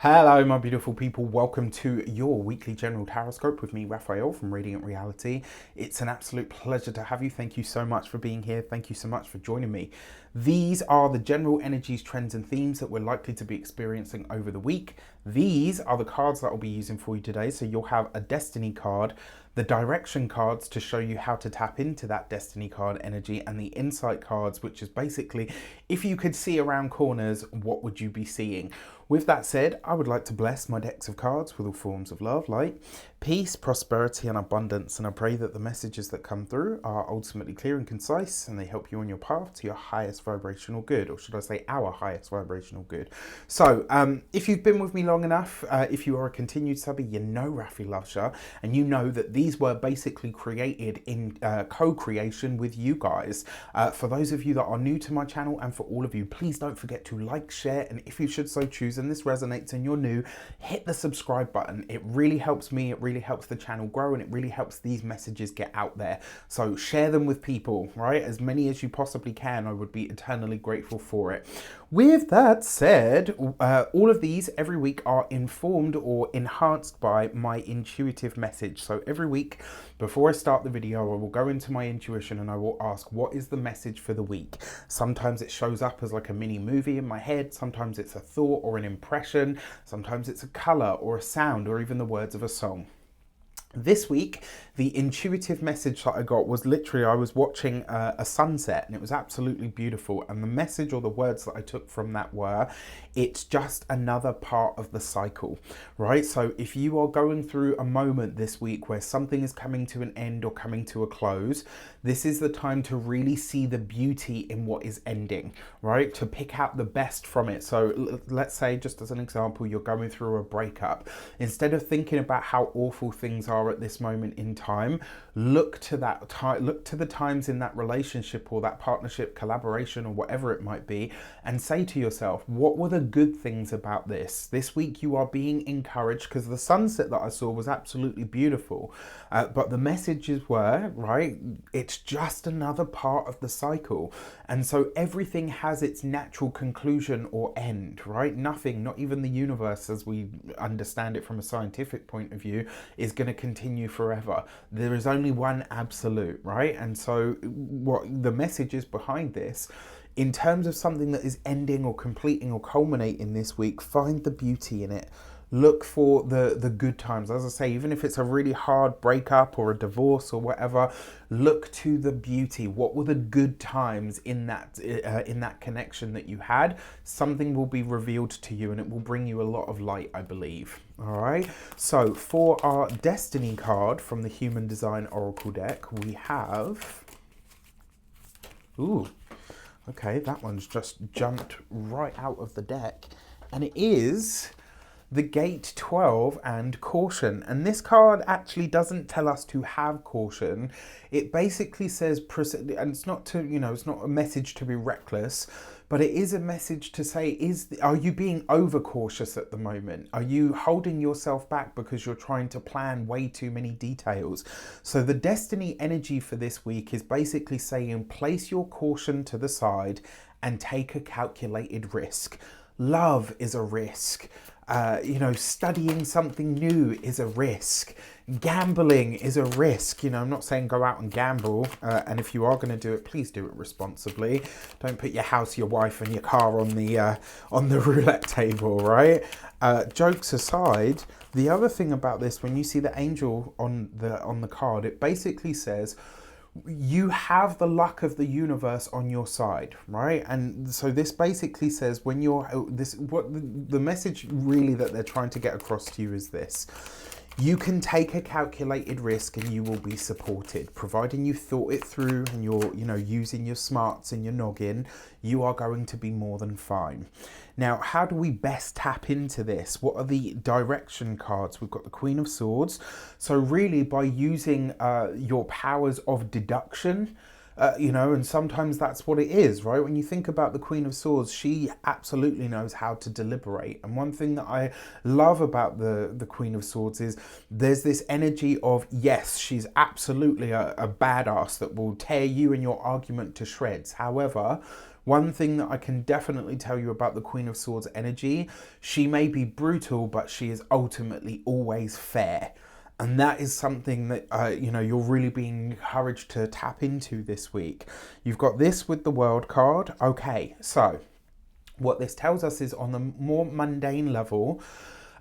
Hello, my beautiful people. Welcome to your weekly general taroscope with me, Raphael from Radiant Reality. It's an absolute pleasure to have you. Thank you so much for being here. Thank you so much for joining me. These are the general energies, trends, and themes that we're likely to be experiencing over the week. These are the cards that I'll be using for you today. So you'll have a destiny card, the direction cards to show you how to tap into that destiny card energy, and the insight cards, which is basically if you could see around corners, what would you be seeing? With that said, I would like to bless my decks of cards with all forms of love, light, peace, prosperity, and abundance. And I pray that the messages that come through are ultimately clear and concise, and they help you on your path to your highest vibrational good, or should I say our highest vibrational good. So if you've been with me long enough, if you are a continued subby, you know Rafi loves you, and you know that these were basically created in co-creation with you guys. For those of you that are new to my channel, and for all of you, please don't forget to like, share, and if you should so choose, and this resonates and you're new, hit the subscribe button. It really helps me, it really helps the channel grow, and it really helps these messages get out there. So share them with people, right? As many as you possibly can. I would be eternally grateful for it. With that said, all of these every week are informed or enhanced by my intuitive message. So every week before I start the video, I will go into my intuition and I will ask, what is the message for the week? Sometimes it shows up as like a mini movie in my head. Sometimes it's a thought or an impression. Sometimes it's a color or a sound or even the words of a song. This week, the intuitive message that I got was literally, I was watching a sunset and it was absolutely beautiful. And the message or the words that I took from that were, it's just another part of the cycle, right? So if you are going through a moment this week where something is coming to an end or coming to a close, this is the time to really see the beauty in what is ending, right? To pick out the best from it. So let's say, just as an example, you're going through a breakup. Instead of thinking about how awful things are at this moment in time, look to that time, look to the times in that relationship or that partnership, collaboration, or whatever it might be, and say to yourself, what were the good things about this? This week you are being encouraged, because the sunset that I saw was absolutely beautiful, but the messages were, right, it's just another part of the cycle. And so everything has its natural conclusion or end, right? Nothing, not even the universe as we understand it from a scientific point of view, is going to continue forever. There is only one absolute, right? And so what the message is behind this, in terms of something that is ending or completing or culminating this week, find the beauty in it. Look for the good times. As I say, even if it's a really hard breakup or a divorce or whatever, look to the beauty. What were the good times in that connection that you had? Something will be revealed to you and it will bring you a lot of light, I believe. All right. So for our destiny card from the Human Design Oracle deck, we have... Ooh, okay, that one's just jumped right out of the deck. And it is... the Gate 12 and Caution. And this card actually doesn't tell us to have caution. It basically says, and it's not to, you know, it's not a message to be reckless, but it is a message to say, are you being overcautious at the moment? Are you holding yourself back because you're trying to plan way too many details? So the destiny energy for this week is basically saying, place your caution to the side and take a calculated risk. Love is a risk. You know, studying something new is a risk. Gambling is a risk. You know, I'm not saying go out and gamble. And if you are going to do it, please do it responsibly. Don't put your house, your wife, and your car on the roulette table, right? Jokes aside, the other thing about this, when you see the angel on the card, it basically says, you have the luck of the universe on your side, right? And so this basically says, when you're what the message really that they're trying to get across to you is this: you can take a calculated risk and you will be supported, providing you thought it through and you're, you know, using your smarts and your noggin. You are going to be more than fine. Now, how do we best tap into this? What are the direction cards? We've got the Queen of Swords. So really, by using your powers of deduction, you know, and sometimes that's what it is, right? When you think about the Queen of Swords, she absolutely knows how to deliberate. And one thing that I love about the Queen of Swords is there's this energy of, yes, she's absolutely a badass that will tear you and your argument to shreds. However, One thing that I can definitely tell you about the Queen of Swords energy, she may be brutal, but she is ultimately always fair. And that is something that, you're really being encouraged to tap into this week. You've got this with the World card. Okay, so what this tells us is on the more mundane level,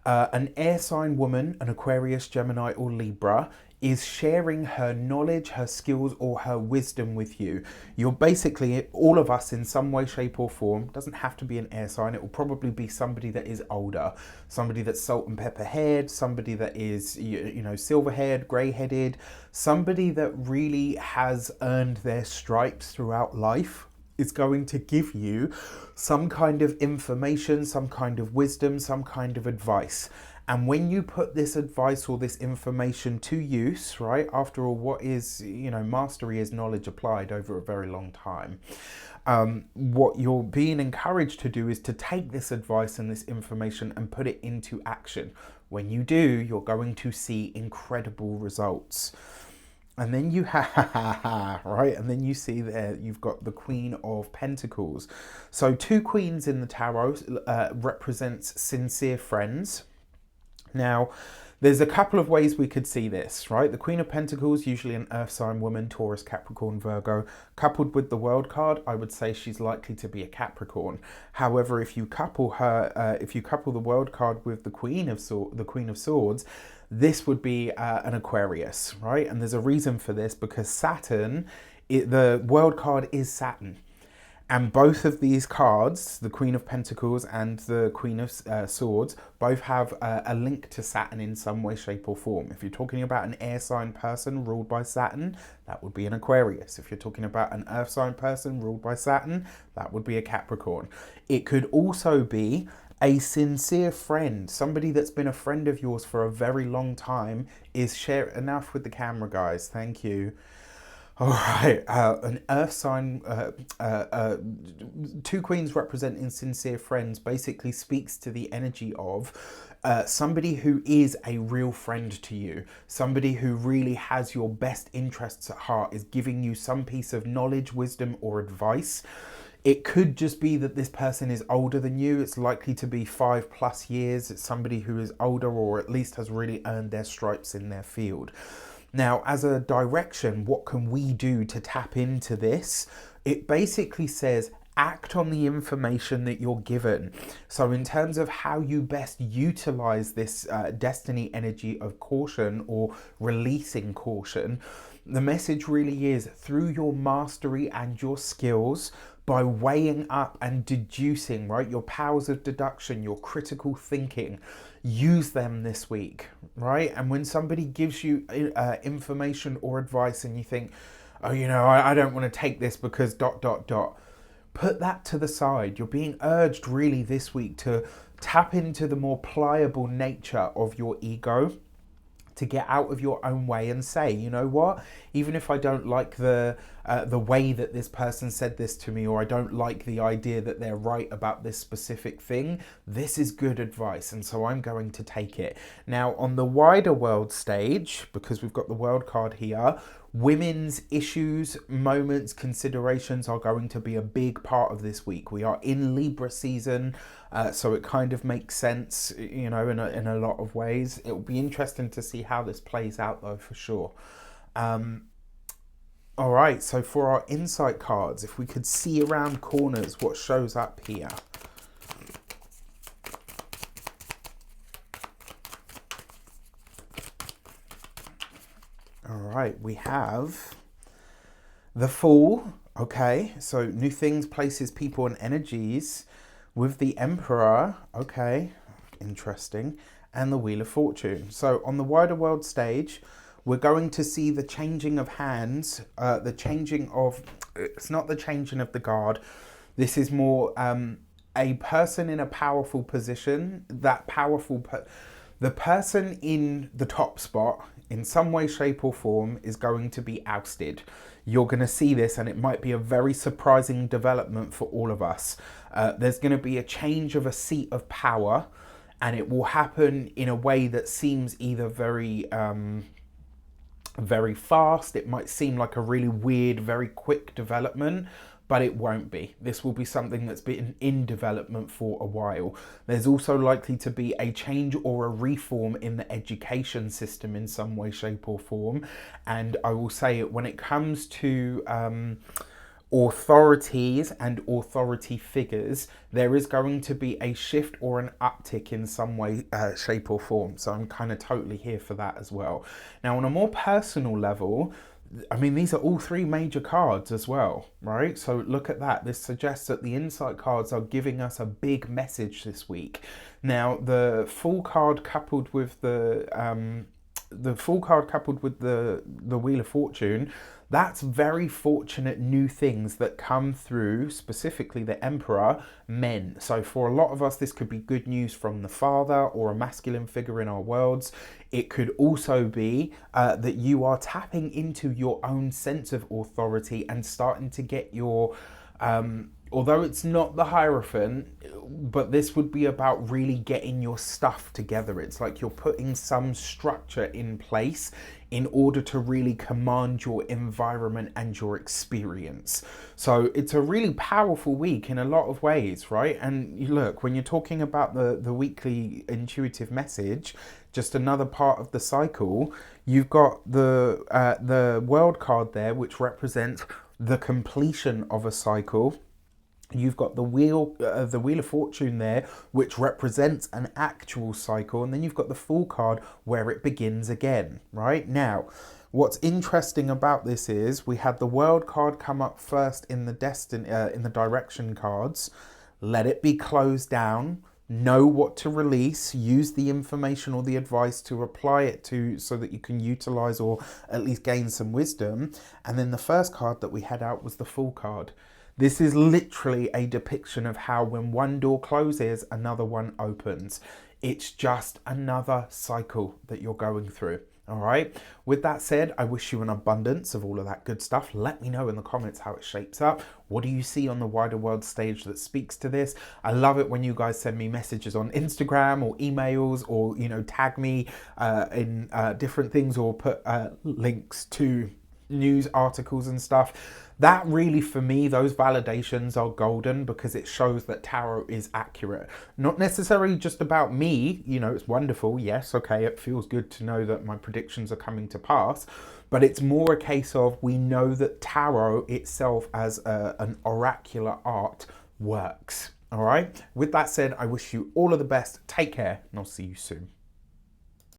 an air sign woman, an Aquarius, Gemini, or Libra, is sharing her knowledge, her skills, or her wisdom with you. You're basically, all of us in some way, shape, or form, doesn't have to be an air sign, it will probably be somebody that is older, somebody that's salt and pepper haired, somebody that is, silver haired, grey headed, somebody that really has earned their stripes throughout life. Is going to give you some kind of information, some kind of wisdom, some kind of advice. And when you put this advice or this information to use, right, after all, what is, mastery is knowledge applied over a very long time. What you're being encouraged to do is to take this advice and this information and put it into action. When you do, you're going to see incredible results. And then you right? And then you see there, you've got the Queen of Pentacles. So 2 queens in the tarot represents sincere friends. Now, there's a couple of ways we could see this, right? The Queen of Pentacles, usually an earth sign woman, Taurus, Capricorn, Virgo. Coupled with the World card, I would say she's likely to be a Capricorn. However, if you couple the World card with the Queen of Swords, this would be an Aquarius, right? And there's a reason for this, because Saturn, the World card is Saturn. And both of these cards, the Queen of Pentacles and the Queen of Swords, both have a link to Saturn in some way, shape or form. If you're talking about an air sign person ruled by Saturn, that would be an Aquarius. If you're talking about an earth sign person ruled by Saturn, that would be a Capricorn. It could also be a sincere friend, somebody that's been a friend of yours for a very long time, is enough with the camera, guys. Thank you. All right, an earth sign, 2 queens representing sincere friends basically speaks to the energy of somebody who is a real friend to you, somebody who really has your best interests at heart, is giving you some piece of knowledge, wisdom, or advice. It could just be that this person is older than you. It's likely to be 5+ years. It's somebody who is older, or at least has really earned their stripes in their field. Now, as a direction, what can we do to tap into this? It basically says, act on the information that you're given. So in terms of how you best utilize this destiny energy of caution or releasing caution, the message really is through your mastery and your skills, by weighing up and deducing, right? Your powers of deduction, your critical thinking, use them this week, right? And when somebody gives you information or advice and you think, oh, I don't want to take this because ... Put that to the side. You're being urged really this week to tap into the more pliable nature of your ego, to get out of your own way and say, you know what, even if I don't like the way that this person said this to me, or I don't like the idea that they're right about this specific thing, this is good advice, and so I'm going to take it. Now, on the wider world stage, because we've got the World card here, women's issues, moments, considerations are going to be a big part of this week. We are in Libra season, so it kind of makes sense, in a lot of ways. It will be interesting to see how this plays out, though, for sure. All right, so for our insight cards, if we could see around corners what shows up here. All right, we have the Fool. Okay, so new things, places, people, and energies. With the Emperor, okay, interesting, and the Wheel of Fortune. So on the wider world stage, we're going to see the changing of hands, the changing of, it's not the changing of the guard, this is more a person in a powerful position, the person in the top spot, in some way, shape or form, is going to be ousted. You're going to see this, and it might be a very surprising development for all of us. There's going to be a change of a seat of power, and it will happen in a way that seems either very fast. It might seem like a really weird, very quick development, but it won't be. This will be something that's been in development for a while. There's also likely to be a change or a reform in the education system in some way, shape or form. And I will say it when it comes to authorities and authority figures, there is going to be a shift or an uptick in some way, shape or form. So I'm kind of totally here for that as well. Now, on a more personal level, I mean, these are all three major cards as well, right? So look at that. This suggests that the insight cards are giving us a big message this week. Now, the Fool card coupled with the Wheel of Fortune, that's very fortunate new things that come through, specifically the Emperor, men. So for a lot of us, this could be good news from the father or a masculine figure in our worlds. It could also be that you are tapping into your own sense of authority and starting to get your... although it's not the Hierophant, but this would be about really getting your stuff together. It's like you're putting some structure in place in order to really command your environment and your experience. So it's a really powerful week in a lot of ways, right? And you look, when you're talking about the weekly intuitive message, just another part of the cycle, you've got the World card there, which represents the completion of a cycle. You've got the Wheel of Fortune there, which represents an actual cycle, and then you've got the Fool card where it begins again. Right now, what's interesting about this is we had the World card come up first in the Direction cards. Let it be closed down. Know what to release. Use the information or the advice to apply it to, so that you can utilize or at least gain some wisdom. And then the first card that we had out was the Fool card. This is literally a depiction of how when one door closes, another one opens. It's just another cycle that you're going through. All right. With that said, I wish you an abundance of all of that good stuff. Let me know in the comments how it shapes up. What do you see on the wider world stage that speaks to this? I love it when you guys send me messages on Instagram or emails, or, you know, tag me in different things, or put links to news articles and stuff. That really, for me, those validations are golden, because it shows that tarot is accurate. Not necessarily just about me, you know, it's wonderful. Yes, okay, it feels good to know that my predictions are coming to pass, but it's more a case of we know that tarot itself as an oracular art works. All right. With that said, I wish you all of the best. Take care, and I'll see you soon.